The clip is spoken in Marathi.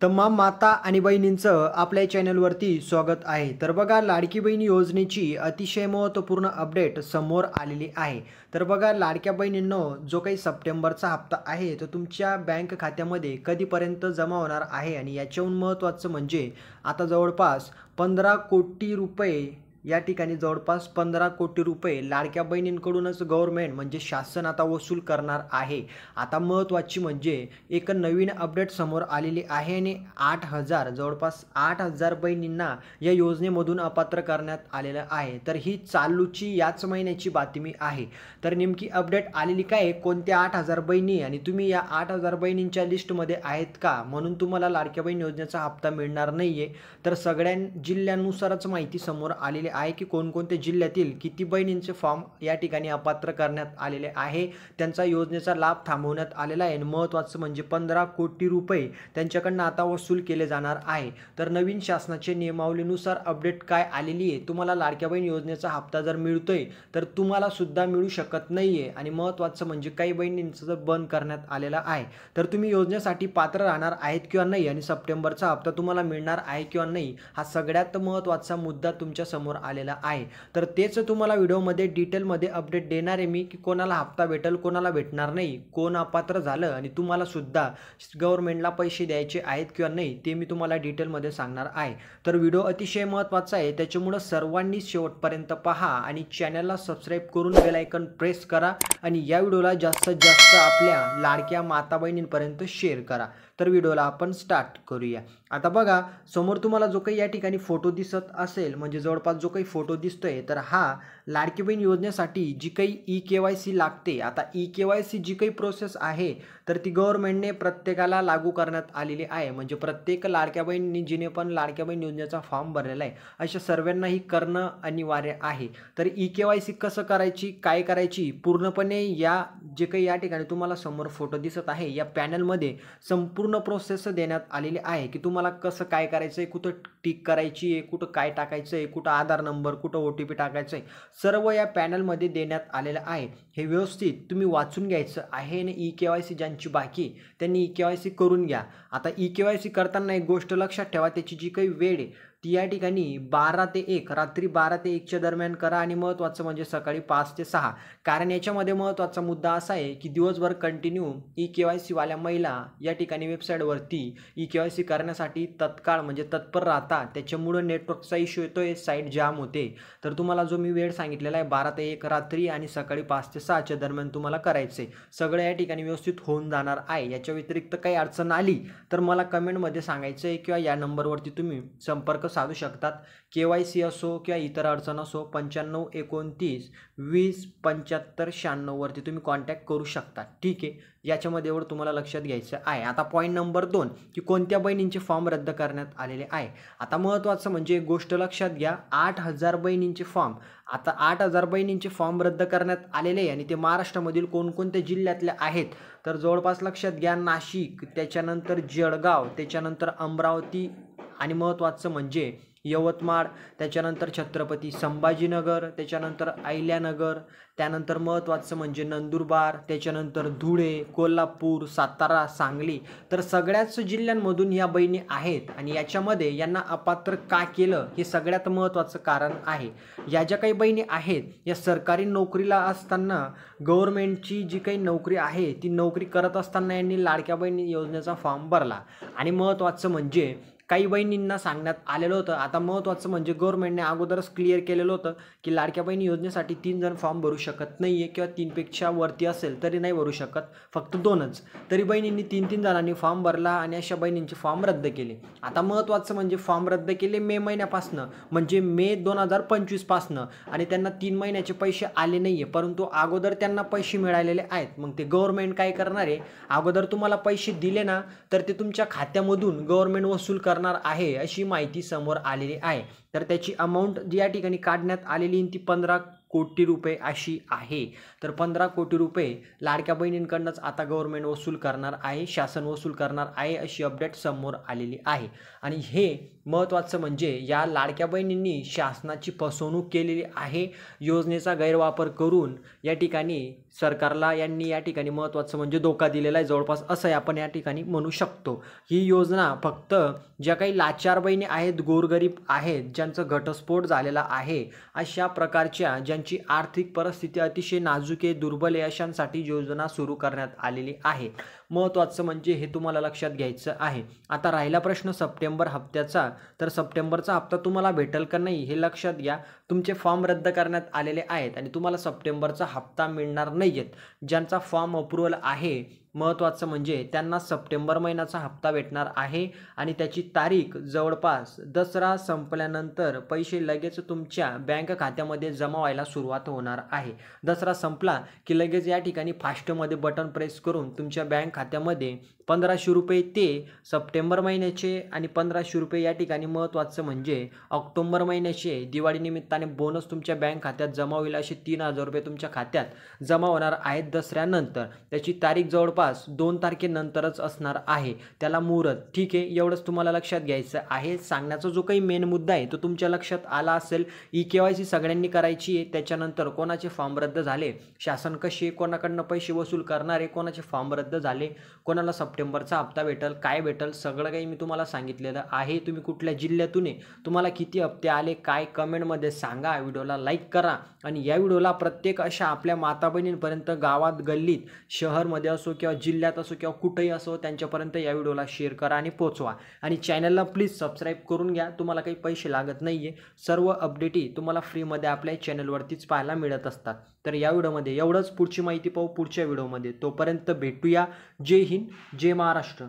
तमाम माता आणि बहिणींचं आपल्या चॅनलवरती स्वागत आहे. तर बघा, लाडकी बहीण योजनेची अतिशय महत्त्वपूर्ण अपडेट समोर आलेली आहे. तर बघा, लाडक्या बहिणींनो, जो काही सप्टेंबरचा हप्ता आहे तो तुमच्या बँक खात्यामध्ये कधीपर्यंत जमा होणार आहे आणि याच्याहून महत्त्वाचं म्हणजे आता जवळपास 15 कोटी रुपये या ठिकाणी जवळपास 15 कोटी रुपये लाडक्या बहिणींकडूनच गव्हर्नमेंट म्हणजे शासन आता वसूल करणार आहे. आता महत्त्वाची म्हणजे एक नवीन अपडेट समोर आलेली आहे आणि 8,000 जवळपास 8,000 बहिणींना या योजनेमधून अपात्र करण्यात आलेलं आहे. तर ही चालूची याच महिन्याची बातमी आहे. तर नेमकी अपडेट आलेली काय आहे, कोणत्या 8,000 बहिणी आणि तुम्ही या 8,000 बहिणींच्या लिस्टमध्ये आहेत का, म्हणून तुम्हाला लाडक्या बहीण योजनेचा हप्ता मिळणार नाहीये. तर सगळ्या जिल्ह्यानुसारच माहिती समोर आलेली आहे की कोणकोणत्या जिल्ह्यातील किती बहिणींचे फॉर्म या ठिकाणी अपात्र करण्यात आलेले आहे, त्यांचा योजनेचा लाभ थांबवण्यात आलेला आहे. महत्त्वाचं म्हणजे 15 कोटी रुपये त्यांच्याकडनं आता वसूल केले जाणार आहे. तर नवीन शासनाच्या नियमावलीनुसार अपडेट काय आलेली आहे, तुम्हाला लाडक्या बहीण योजनेचा हप्ता जर मिळतोय तर तुम्हाला सुद्धा मिळू शकत नाहीये. आणि महत्त्वाचं म्हणजे काही बहिणींचं जर बंद करण्यात आलेला आहे, तर तुम्ही योजनेसाठी पात्र राहणार आहेत किंवा नाही आणि सप्टेंबरचा हप्ता तुम्हाला मिळणार आहे किंवा नाही, हा सगळ्यात महत्त्वाचा मुद्दा तुमच्या समोर आलेला आहे. तर तेच तुम्हाला व्हिडिओमध्ये डिटेलमध्ये अपडेट देणार आहे मी, की कोणाला हप्ता भेटेल, कोणाला भेटणार नाही, कोण अपात्र झालं आणि तुम्हाला सुद्धा गव्हर्नमेंटला पैसे द्यायचे आहेत किंवा नाही, ते मी तुम्हाला डिटेलमध्ये सांगणार आहे. तर व्हिडिओ अतिशय महत्त्वाचा आहे, त्याच्यामुळं सर्वांनी शेवटपर्यंत पहा आणि चॅनलला सबस्क्राईब करून बेल आयकॉन प्रेस करा आणि या व्हिडिओला जास्तीत जास्त आपल्या लाडक्या माता बहिणींपर्यंत शेअर करा. तर व्हिडिओला आपण स्टार्ट करूया. आता बघा, समोर तुम्हाला जो काही या ठिकाणी फोटो दिसत असेल, म्हणजे जवळपास जो काही फोटो दिसतोय, तर हा लाडकी बहीण योजनेसाठी जी काही ई-के-वाय-सी लागते. आता ई-के-वाय-सी जी काही प्रोसेस आहे तर ती गव्हर्नमेंटने प्रत्येकाला लागू करण्यात आलेली आहे. म्हणजे प्रत्येक लाडक्या बहिणींनी जिने पण लाडक्या बहीण योजनेचा फॉर्म भरलेला आहे अशा सर्वांनाही करणं अनिवार्य आहे. तर ई-के-वाय-सी कसं करायची, काय करायची, पूर्णपणे या जे काही या ठिकाणी तुम्हाला समोर फोटो दिसत आहे या पॅनलमध्ये संपूर्ण प्रोसेस देण्यात आलेली आहे की तुम्हाला कसं काय करायचं आहे, कुठं टिक करायची आहे, कुठं काय टाकायचं आहे, कुठं आधार नंबर, कुठं OTP टाकायचं आहे, सर्व या पॅनलमध्ये देण्यात आलेलं आहे. हे व्यवस्थित तुम्ही वाचून घ्यायचं आहे आणि ई-के-वाय-सी ज्यांची बाकी त्यांनी ई-के-वाय-सी करून घ्या. आता ई-के-वाय-सी करताना एक गोष्ट लक्षात ठेवा, त्याची जी काही वेळ आहे ती या ठिकाणी 12 ते 1 रात्री 12 ते 1च्या दरम्यान करा आणि महत्त्वाचं म्हणजे सकाळी 5 ते 6. कारण याच्यामध्ये महत्त्वाचा मुद्दा असा आहे की दिवसभर कंटिन्यू ई-के-वाय-सी वाल्या महिला या ठिकाणी वेबसाईटवरती ई-के-वाय-सी करण्यासाठी तत्काळ म्हणजे तत्पर राहतात. त्याच्यामुळं नेटवर्कचा इश्यू येतोय, साईट जाम होते. तर तुम्हाला जो मी वेळ सांगितलेला आहे 12 ते 1 रात्री आणि सकाळी 5 ते 6च्या दरम्यान तुम्हाला करायचं आहे. सगळं या ठिकाणी व्यवस्थित होऊन जाणार आहे. याच्या व्यतिरिक्त काही अडचण आली तर मला कमेंटमध्ये सांगायचं आहे किंवा या नंबरवरती तुम्ही संपर्क साधू शकतात. के-वाय-सी असो किंवा इतर अडचण असो 95 29 20 75 96 वरती तुम्ही कॉन्टॅक्ट करू शकता. ठीक आहे, याच्यामध्ये एवढं तुम्हाला लक्षात घ्यायचं आहे. आता पॉईंट नंबर 2 की कोणत्या बहिणींचे फॉर्म रद्द करण्यात आलेले आहे. आता महत्त्वाचं म्हणजे एक गोष्ट लक्षात घ्या, 8,000 बहिणींचे फॉर्म, आता 8,000 बहिणींचे फॉर्म रद्द करण्यात आलेले आहे आणि ते महाराष्ट्रामधील कोणकोणत्या जिल्ह्यातले आहेत तर जवळपास लक्षात घ्या, नाशिक, त्याच्यानंतर जळगाव, त्याच्यानंतर अमरावती आणि महत्त्वाचं म्हणजे यवतमाळ, त्याच्यानंतर छत्रपती संभाजीनगर, त्याच्यानंतर अहिल्यानगर, त्यानंतर महत्त्वाचं म्हणजे नंदुरबार, त्याच्यानंतर धुळे, कोल्हापूर, सातारा, सांगली. तर सगळ्याच जिल्ह्यांमधून ह्या बहिणी आहेत आणि याच्यामध्ये यांना अपात्र का केलं हे सगळ्यात महत्त्वाचं कारण आहे. या ज्या काही बहिणी आहेत या सरकारी नोकरीला असताना, गव्हर्नमेंटची जी काही नोकरी आहे ती नोकरी करत असताना यांनी लाडक्या बहिणी योजनेचा फॉर्म भरला. आणि महत्त्वाचं म्हणजे काही बहिणींना सांगण्यात आलेलं होतं, आता महत्त्वाचं म्हणजे गव्हर्नमेंटने अगोदरच क्लिअर केलेलं होतं की लाडक्या बहिणी योजनेसाठी 3 जण फॉर्म भरू शकत नाही आहे किंवा 3पेक्षा वरती असेल तरी नाही भरू शकत, फक्त 2च. तरी बहिणींनी 3-3 जणांनी फॉर्म भरला आणि अशा बहिणींचे फॉर्म रद्द केले. आता महत्त्वाचं म्हणजे फॉर्म रद्द केले मे महिन्यापासनं, म्हणजे मे 2025 पासनं, आणि त्यांना 3 महिन्याचे पैसे आले नाही आहे, परंतु अगोदर त्यांना पैसे मिळालेले आहेत. मग ते गव्हर्नमेंट काय करणार आहे, अगोदर तुम्हाला पैसे दिले ना तर ते तुमच्या खात्यामधून गव्हर्नमेंट वसूल करणार आहे अशी माहिती समोर आलेली आहे. तर त्याची अमाऊंट जी या ठिकाणी काढण्यात आलेली ती 15 कोटी रुपये अशी आहे. तर 15 कोटी रुपये लाडक्या बहिणींकडूनच आता गव्हर्नमेंट वसूल करणार आहे, शासन वसूल करणार आहे, अशी अपडेट समोर आलेली आहे. आणि हे महत्त्वाचं म्हणजे या लाडक्या बहिणींनी शासनाची फसवणूक केलेली आहे. योजनेचा गैरवापर करून या ठिकाणी सरकारला यांनी या ठिकाणी महत्त्वाचं म्हणजे धोका दिलेला आहे जवळपास, असं आपण या ठिकाणी म्हणू शकतो. ही योजना फक्त ज्या काही लाचार बहिणी आहेत, गोरगरीब आहेत, ज्यांचं घटस्फोट झालेला आहे, अशा प्रकारच्या ज्यांची आर्थिक परिस्थिती अतिशय नाजूक आहे, दुर्बल आहे, अशांसाठी योजना सुरू करण्यात आलेली आहे. महत्त्वाचं म्हणजे हे तुम्हाला लक्षात घ्यायचं आहे. आता राहिला प्रश्न सप्टेंबर हप्त्याचा, तर सप्टेंबरचा हप्ता तुम्हाला भेटेल का नाही हे लक्षात घ्या. तुमचे फॉर्म रद्द करण्यात आलेले आहेत आणि तुम्हाला सप्टेंबरचा हप्ता मिळणार नाही आहेत. ज्यांचा फॉर्म अप्रूव्हल आहे, महत्त्वाचं म्हणजे त्यांना सप्टेंबर महिन्याचा हप्ता भेटणार आहे आणि त्याची तारीख जवळपास दसरा संपल्यानंतर पैसे लगेच तुमच्या बँक खात्यामध्ये जमा व्हायला सुरुवात होणार आहे. दसरा संपला की लगेच या ठिकाणी फास्टमध्ये बटन प्रेस करून तुमच्या बँक खात्यामध्ये 1500 रुपये ते सप्टेंबर महिन्याचे आणि 1500 रुपये या ठिकाणी महत्त्वाचं म्हणजे ऑक्टोबर महिन्याचे दिवाळीनिमित्ताने बोनस तुमच्या बँक खात्यात जमा होईल. असे 3000 रुपये तुमच्या खात्यात जमा होणार आहेत दसऱ्यानंतर. त्याची तारीख जवळपास 2 तारखेनंतरच असणार आहे. त्याला मुहूर्त, ठीक आहे, एवढंच तुम्हाला लक्षात घ्यायचं आहे. सांगण्याचा जो काही मेन मुद्दा आहे तो तुमच्या लक्षात आला असेल. KYC सगळ्यांनी करायची आहे. त्याच्यानंतर कोणाचे फॉर्म रद्द झाले, शासन कसे कोणाकडनं पैसे वसूल करणार आहे, कोणाचे फॉर्म रद्द झाले, कोणाला सप्टेंबरचा हप्ता भेटेल, काय भेटेल, सगळं काही मी तुम्हाला सांगितलेलं आहे. तुम्ही कुठल्या जिल्ह्यातून आहे, तुम्हाला किती हप्ते आले, काय कमेंटमध्ये सांगा. व्हिडिओला लाईक करा आणि या व्हिडिओला प्रत्येक अशा आपल्या माता बहिणींपर्यंत गावात, गल्लीत, शहरमध्ये असो किंवा जिल्ह्यात असो किंवा कुठेही असो त्यांच्यापर्यंत या व्हिडिओला शेअर करा आणि पोचवा. आणि चॅनलला प्लीज सबस्क्राईब करून घ्या. तुम्हाला काही पैसे लागत नाही आहे. सर्व अपडेटी तुम्हाला फ्रीमध्ये आपल्या चॅनलवरतीच पाहायला मिळत असतात. तर या व्हिडिओमध्ये एवढंच. पुढची माहिती पाहू पुढच्या व्हिडिओमध्ये. तोपर्यंत भेटूया. जय हिंद, जय महाराष्ट्र.